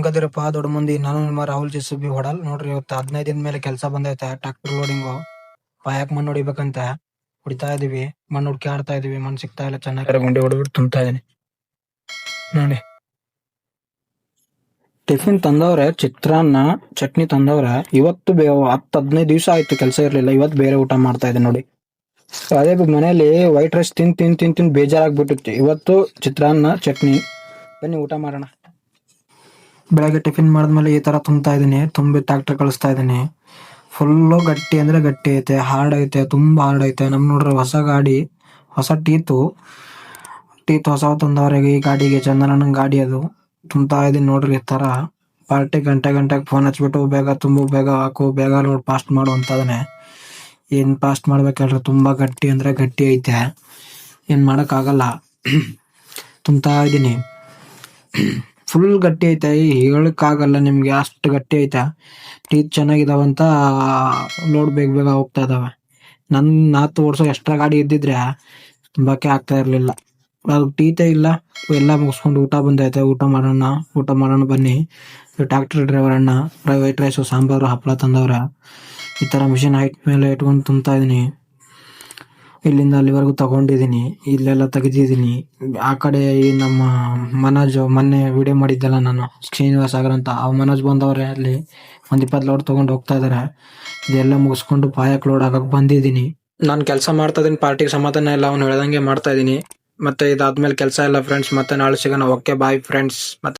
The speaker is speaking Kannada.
ಹೆಂಗದಿರಪ್ಪ ದೊಡ್ಡ ಮಂದಿ. ನಾನು ನಿಮ್ಮ ರಾಹುಲ್ ಜೆಸಿಬಿ ಹೊಡಲ್ ನೋಡ್ರಿ. ಇವತ್ತು 15 ದಿನ ಮೇಲೆ ಕೆಲಸ ಬಂದೈತೆ. ಟ್ರಾಕ್ಟರ್ ಲೋಡಿಂಗು ಪಾಯಕ್ ಮಣ್ಣು ಹೊಡಿಬೇಕಂತ ಹೊಡಿತಾ ಇದೀವಿ. ಮಣ್ಣು ಹುಡ್ಕಿ ಆಡ್ತಾ ಇದೀವಿ. ಮಣ್ಣು ಸಿಗ್ತಾ ಇಲ್ಲ. ಚೆನ್ನಾಗಿ ಗುಂಡಿ ಹೊಡೆದ್ಬಿಟ್ಟು ತುಂಬ್ತಾ ಇದೀನಿ ನೋಡಿ. ಟಿಫಿನ್ ತಂದವ್ರೆ, ಚಿತ್ರಾನ್ನ ಚಟ್ನಿ ತಂದವ್ರೆ. ಇವತ್ತು 10-15 ದಿವಸ ಆಯ್ತು ಕೆಲಸ ಇರ್ಲಿಲ್ಲ. ಇವತ್ತು ಬೇರೆ ಊಟ ಮಾಡ್ತಾ ಇದ್ದೆ ನೋಡಿ. ಅದೇ ಮನೇಲಿ ವೈಟ್ ರೈಸ್ ತಿನ್ ಬೇಜಾರಾಗ್ಬಿಟ್ಟಿತ್ತು. ಇವತ್ತು ಚಿತ್ರಾನ್ನ ಚಟ್ನಿ. ಬನ್ನಿ ಊಟ ಮಾಡೋಣ. ಬೆಳಗ್ಗೆ ಟಿಫಿನ್ ಮಾಡಿದ್ಮೇಲೆ ಈ ತರ ತುಂಬ್ತಾ ಇದೀನಿ. ತುಂಬಿ ಟ್ರಾಕ್ಟರ್ ಕಳಿಸ್ತಾ ಇದೀನಿ. ಫುಲ್ಲು ಗಟ್ಟಿ ಅಂದ್ರೆ ಗಟ್ಟಿ ಐತೆ, ಹಾರ್ಡ್ ಐತೆ, ತುಂಬಾ ಹಾರ್ಡ್ ಐತೆ. ನಮ್ ನೋಡ್ರಿ ಹೊಸ ಗಾಡಿ, ಹೊಸ ಟೀತು ಹೊಸ ತಂದವ್ರೆ ಈ ಗಾಡಿಗೆ. ಚಂದನನ ಗಾಡಿ ಅದು. ತುಂಬ್ತಾ ಇದೀನಿ ನೋಡ್ರಿ. ಈ ತರ ಪಾರ್ಟಿ ಗಂಟೆಗೆ ಫೋನ್ ಹಚ್ಬಿಟ್ಟು ಬೇಗ ತುಂಬು, ಬೇಗ ಹಾಕು, ಬೇಗ ಲೋಡ್ ಫಾಸ್ಟ್ ಮಾಡು ಅಂತದನೆ. ಏನ್ ಫಾಸ್ಟ್ ಮಾಡ್ಬೇಕು ಹೇಳ್ರಿ. ತುಂಬಾ ಗಟ್ಟಿ ಅಂದ್ರೆ ಗಟ್ಟಿ ಐತೆ, ಏನ್ ಮಾಡಕ್ ಆಗಲ್ಲ. ತುಂಬ್ತಾ ಇದೀನಿ. ಫುಲ್ ಗಟ್ಟಿ ಐತೆ, ಹೇಳಕ್ ಆಗಲ್ಲ ನಿಮ್ಗೆ, ಅಷ್ಟು ಗಟ್ಟಿ ಐತೆ. ಟೀತ್ ಚೆನ್ನಾಗಿದಾವಂತ ಲೋಡ್ ಬೇಗ ಹೋಗ್ತಾ ಇದಾವೆ. ನನ್ 4 ವರ್ಷ ಎಕ್ಸ್ಟ್ರಾ ಗಾಡಿ ಇದ್ದಿದ್ರೆ ತುಂಬಾಕೆ ಆಗ್ತಾ ಇರ್ಲಿಲ್ಲ. ಅದು ಟೀತೇ ಇಲ್ಲ. ಎಲ್ಲ ಮುಗಿಸ್ಕೊಂಡು ಊಟ ಬಂದೈತೆ. ಊಟ ಮಾಡೋಣ ಬನ್ನಿ. ಟ್ರಾಕ್ಟರ್ ಡ್ರೈವರ್ ಅಣ್ಣ ವೈಟ್ ರೈಸು, ಸಾಂಬಾರು, ಹಪ್ಪಳ ತಂದವ್ರ. ಈ ತರ ಮಿಷಿನ್ ಹೈಟ್ ಮೇಲೆ ಇಟ್ಕೊಂಡು ತುಂಬ್ತಾ ಇದೀನಿ. ಇಲ್ಲಿಂದ ಅಲ್ಲಿವರೆಗೂ ತಗೊಂಡಿದೀನಿ. ಇಲ್ಲೆಲ್ಲ ತೆಗೆದಿದ್ದೀನಿ. ಆ ಕಡೆ ಈ ನಮ್ಮ ಮನೋಜ್ ಮೊನ್ನೆ ವಿಡಿಯೋ ಮಾಡಿದ್ದಲ್ಲ ನಾನು, ಶ್ರೀನಿವಾಸ್ ಸಾಗರ್ ಅಂತ, ಆ ಮನೋಜ್ ಬಂದವ್ರೆ. ಅಲ್ಲಿ 20 ಲೋಡ್ ತಗೊಂಡು ಹೋಗ್ತಾ ಇದಾರೆ. ಇದೆಲ್ಲ ಮುಗಿಸ್ಕೊಂಡು ಪಾಯಕ್ ಲೋಡ್ ಆಗಕ್ ಬಂದಿದ್ದೀನಿ. ನಾನು ಕೆಲಸ ಮಾಡ್ತಾ ಇದೀನಿ. ಪಾರ್ಟಿಗೆ ಸಮಾಧಾನ ಇಲ್ಲ. ಅವ್ನು ಹೇಳ್ದಂಗೆ ಮಾಡ್ತಾ ಇದೀನಿ. ಮತ್ತೆ ಇದಾದ್ಮೇಲೆ ಕೆಲಸ ಇಲ್ಲ ಫ್ರೆಂಡ್ಸ್. ಮತ್ತೆ ನಾಳೆ ಸಿಗೋಣ. Okay bye friends. ಮತ್ತೆ